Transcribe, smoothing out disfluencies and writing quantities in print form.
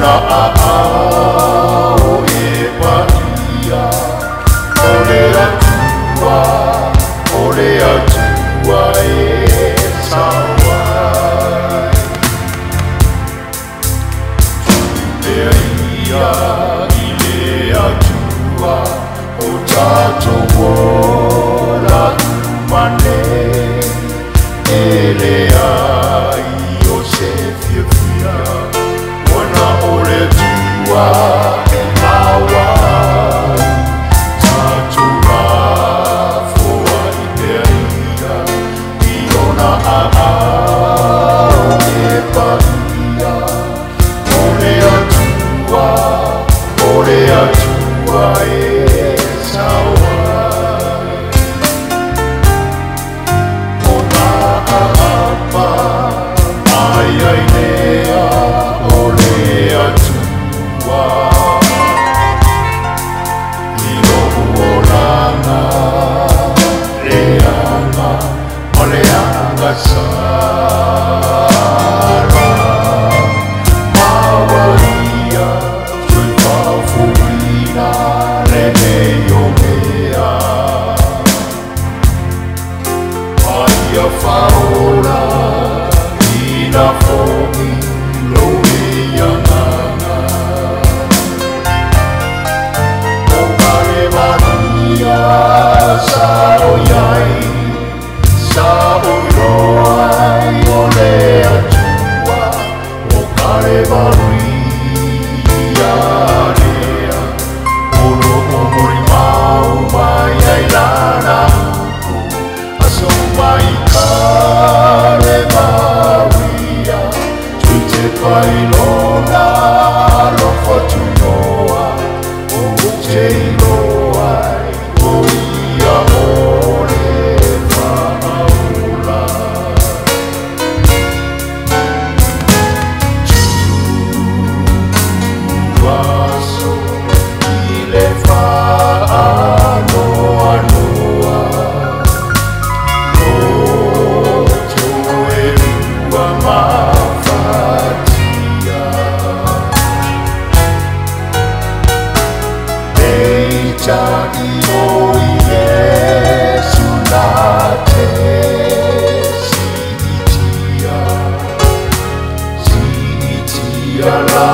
ona ao e paia ole atua e sawai Ea ia i le atua o tato ora umane e le ai o se fia wana ole tua e mawa tato la foa i te ia i ona ao e paia ole atua e sawai o nā apa ai ai lea ole atua i lohu o lana leanga o leanga sara mawaia tui pafuina lene o mea Aia whaola i na whoki loe ianganga O kare mania sa o iai sa o iroai o le atua O kare maria lea O loko mori mau mai ai lana Aso mai kare maria Tui te pailona lo whatu noa O te iloa o ia ore whaaula Tuaso i le whaanoa noa Eita i o Iesu na te si itia la